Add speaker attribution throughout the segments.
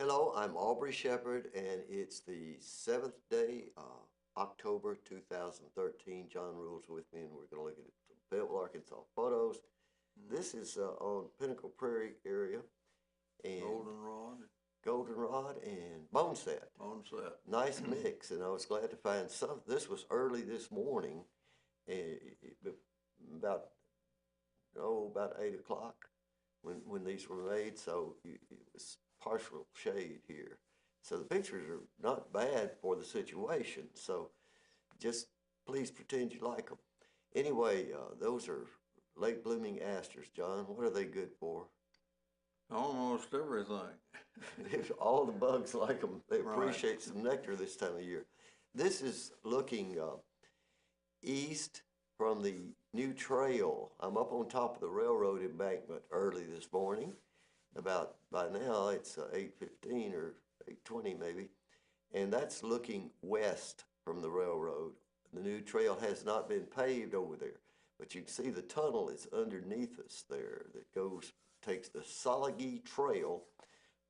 Speaker 1: Hello, I'm Aubrey Shepherd, and it's the seventh day, October 2013. John Rule's with me, and we're going to look at some Fayetteville, Arkansas photos. This is on Pinnacle Prairie area, and Goldenrod and Boneset. Nice mix, and I was glad to find some. This was early this morning, and about 8 o'clock when these were made. So it was partial shade here. So the pictures are not bad for the situation. So just please pretend you like them. Anyway, those are late blooming asters, John. What are they good for?
Speaker 2: Almost everything.
Speaker 1: All the bugs like them. They appreciate some nectar this time of year. This is looking east from the new trail. I'm up on top of the railroad embankment early this morning. By now it's 8:15 or 8:20 maybe, and that's looking west from the railroad. The new trail has not been paved over there, but you can see the tunnel is underneath us there that takes the Sologee Trail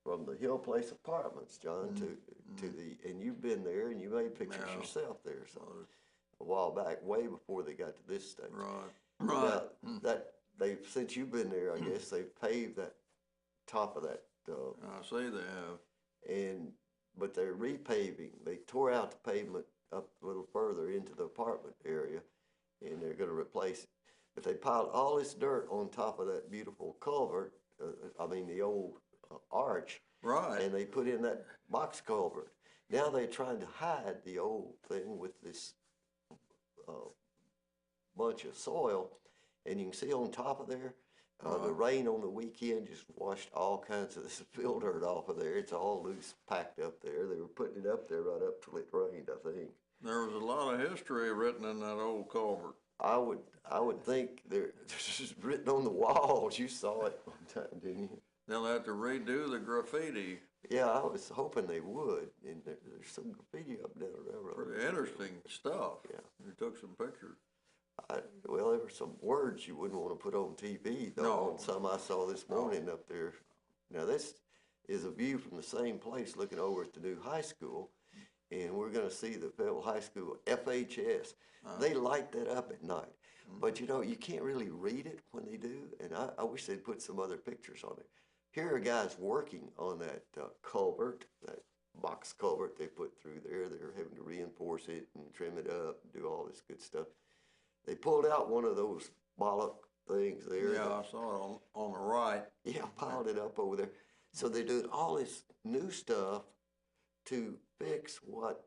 Speaker 1: from the Hill Place Apartments, John, to the, and you've been there and you made pictures yourself there, so a while back, way before they got to this stage. Now, since you've been there, I guess they've paved that top of that.
Speaker 2: I see they have.
Speaker 1: But they're repaving. They tore out the pavement up a little further into the apartment area, and they're going to replace it. But they piled all this dirt on top of that beautiful culvert, the old arch, and they put in that box culvert. Now they're trying to hide the old thing with this bunch of soil, and you can see on top of there, the rain on the weekend just washed all kinds of this fill dirt off of there. It's all loose, packed up there. They were putting it up there right up till it rained, I think.
Speaker 2: There was a lot of history written in that old culvert.
Speaker 1: I would think there's written on the walls. You saw it one time, didn't you?
Speaker 2: They'll have to redo the graffiti.
Speaker 1: Yeah, I was hoping they would. And there's some graffiti up down the railroad.
Speaker 2: Pretty interesting stuff.
Speaker 1: Yeah.
Speaker 2: You took some pictures.
Speaker 1: Well, there were some words you wouldn't want to put on TV, though, on some I saw this morning up there. Now, this is a view from the same place looking over at the new high school, and we're going to see the Fayetteville High School, FHS. They light that up at night. But, you can't really read it when they do, and I wish they'd put some other pictures on it. Here are guys working on that culvert, that box culvert they put through there. They're having to reinforce it and trim it up and do all this good stuff. They pulled out one of those bollock things there.
Speaker 2: Yeah, I saw it on the right.
Speaker 1: Yeah, piled it up over there. So they're doing all this new stuff to fix what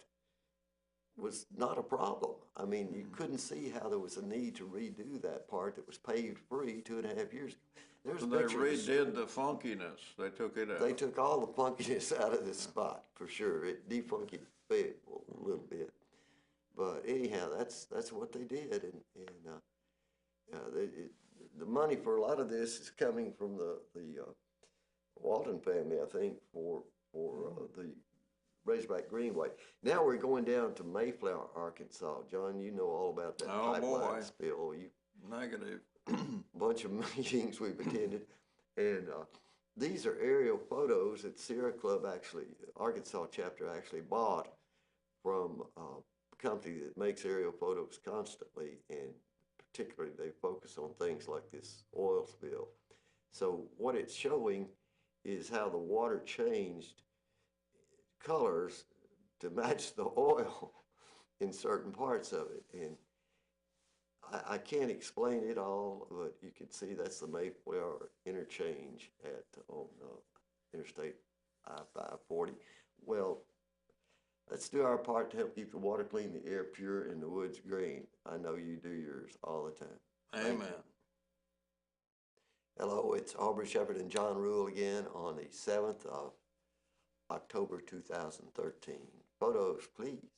Speaker 1: was not a problem. You couldn't see how there was a need to redo that part that was paved free 2.5 years ago.
Speaker 2: They redid the funkiness. They took it out.
Speaker 1: They took all the funkiness out of this spot, for sure. It defunkied Fayetteville a little bit. But anyhow, that's what they did, and the money for a lot of this is coming from the Walton family, I think, for the Razorback Greenway. Now we're going down to Mayflower, Arkansas. John, you know all about that pipeline spill.
Speaker 2: Negative.
Speaker 1: Bunch of meetings we've attended, and these are aerial photos that Sierra Club Arkansas chapter actually bought from company that makes aerial photos constantly, and particularly they focus on things like this oil spill. So what it's showing is how the water changed colors to match the oil in certain parts of it, and I can't explain it all, but you can see that's the Mayflower interchange on Interstate I-540. Well, let's do our part to help keep the water clean, the air pure, and the woods green. I know you do yours all the time.
Speaker 2: Amen.
Speaker 1: Hello, it's Aubrey Shepherd and John Rule again on the 7th of October 2013. Photos, please.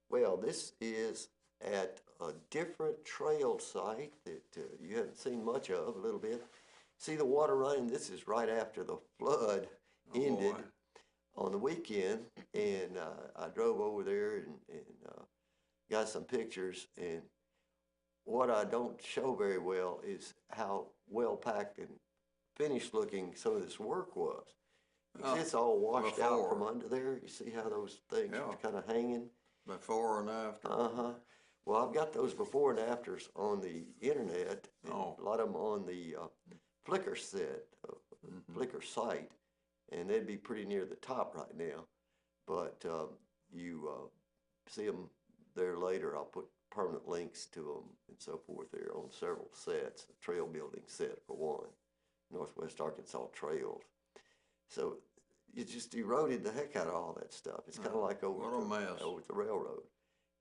Speaker 1: Well, this is at a different trail site that you haven't seen much of, a little bit. See the water running? This is right after the flood ended on the weekend, and I drove over there and got some pictures, and what I don't show very well is how well packed and finished looking some of this work was. It's all washed out
Speaker 2: before.
Speaker 1: from under there. You see how those things
Speaker 2: Yeah.
Speaker 1: are kind of hanging?
Speaker 2: Before and after.
Speaker 1: Uh-huh. Well, I've got those before and afters on the internet, and
Speaker 2: Oh.
Speaker 1: a lot of them on the Flickr Flickr site, and they'd be pretty near the top right now. But you see them there later. I'll put permanent links to them and so forth there on several sets. The trail building set for one, Northwest Arkansas Trails. So you just eroded the heck out of all that stuff. It's kind of like over the railroad.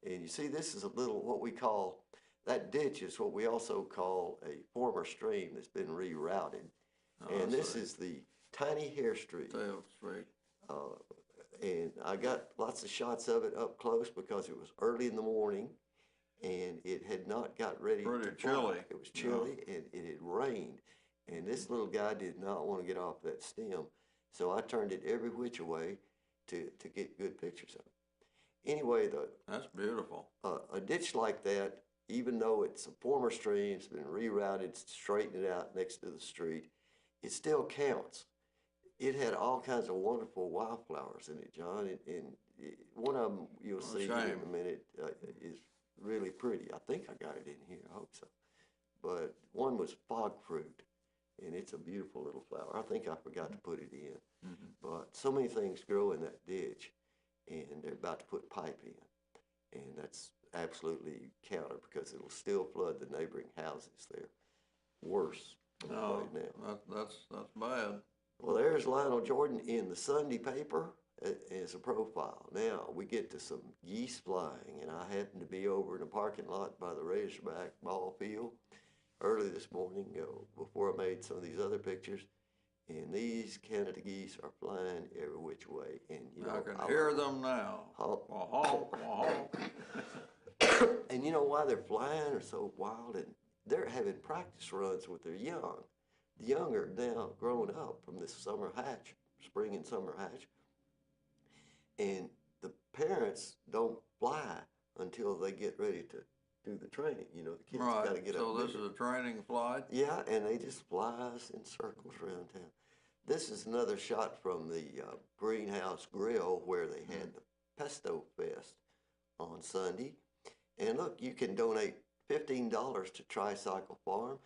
Speaker 1: And you see, this is a little, what we call, that ditch is what we also call a former stream that's been rerouted. And this is the Tiny Hair Street.
Speaker 2: Tail Street.
Speaker 1: And I got lots of shots of it up close because it was early in the morning and it had not got ready to
Speaker 2: Pretty
Speaker 1: fly.
Speaker 2: chilly.
Speaker 1: It was chilly and it had rained. And this little guy did not want to get off that stem. So I turned it every which way to get good pictures of it. Anyway,
Speaker 2: That's beautiful.
Speaker 1: a ditch like that, even though it's a former stream, it's been rerouted, straightened it out next to the street, it still counts. It had all kinds of wonderful wildflowers in it, John, and one of them you'll see in a minute is really pretty. I think I got it in here. I hope so. But one was fog fruit, and it's a beautiful little flower. I think I forgot to put it in. But so many things grow in that ditch, and they're about to put pipe in, and that's absolutely counter because it'll still flood the neighboring houses there. Worse right now.
Speaker 2: That's bad.
Speaker 1: Well, there's Lionel Jordan in the Sunday paper as a profile. Now we get to some geese flying, and I happened to be over in a parking lot by the Razorback ball field early this morning before I made some of these other pictures, and these Canada geese are flying every which way. And you know,
Speaker 2: I can hear them now.
Speaker 1: Honk. And you know why they're flying are so wild, and they're having practice runs with their young. The young are now grown up from this summer hatch, spring and summer hatch, and the parents don't fly until they get ready to do the training. You know, the kids got to get up.
Speaker 2: So this is a training flight?
Speaker 1: Yeah, and they just fly us in circles around town. This is another shot from the Greenhouse Grill where they had the Pesto Fest on Sunday. And look, you can donate $15 to Tricycle Farm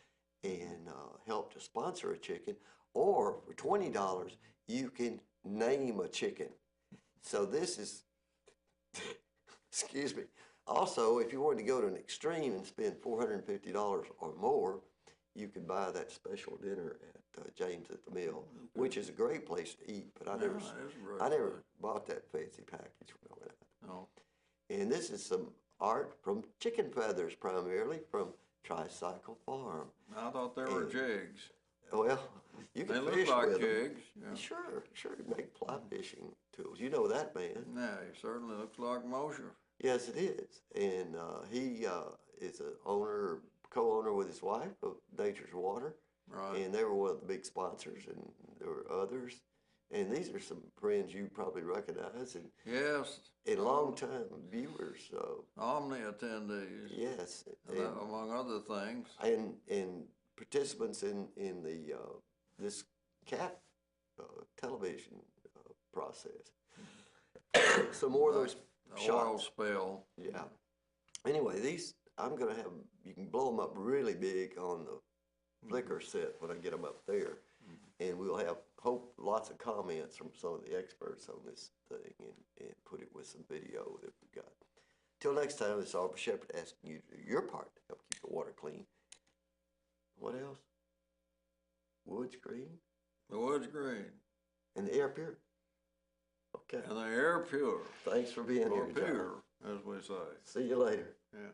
Speaker 1: and help to sponsor a chicken, or for $20, you can name a chicken. So this is, excuse me. Also, if you wanted to go to an extreme and spend $450 or more, you could buy that special dinner at James at the Mill, which is a great place to eat, but I never bought that fancy package from that.
Speaker 2: No.
Speaker 1: And this is some art from chicken feathers, primarily from Tricycle Farm.
Speaker 2: I thought they were jigs.
Speaker 1: Well, you can
Speaker 2: They
Speaker 1: fish
Speaker 2: look like
Speaker 1: with them.
Speaker 2: jigs. Yeah.
Speaker 1: Sure, make fly fishing tools. You know that man.
Speaker 2: Yeah, he certainly looks like Mosher.
Speaker 1: Yes, it is. And he is a co-owner with his wife of Nature's Water.
Speaker 2: Right.
Speaker 1: And they were one of the big sponsors, and there were others. And these are some friends you probably recognize, and
Speaker 2: Yes.
Speaker 1: long-time viewers.
Speaker 2: Omni attendees.
Speaker 1: Yes,
Speaker 2: Among other things.
Speaker 1: and participants in the this cat television process. Some more of those
Speaker 2: Oil
Speaker 1: shots.
Speaker 2: spill.
Speaker 1: Yeah. Anyway, these I'm gonna have. You can blow them up really big on the Flickr set when I get them up there, and we'll have lots of comments from some of the experts on this thing, and put it with some video that we've got. Till next time, this is Aubrey Shepherd asking you to do your part to help keep the water clean. What else? Woods green
Speaker 2: The wood's green.
Speaker 1: and the air pure. Okay.
Speaker 2: And the air pure.
Speaker 1: Thanks for being
Speaker 2: Or
Speaker 1: here, John.
Speaker 2: pure, as we say.
Speaker 1: See you later.
Speaker 2: Yeah.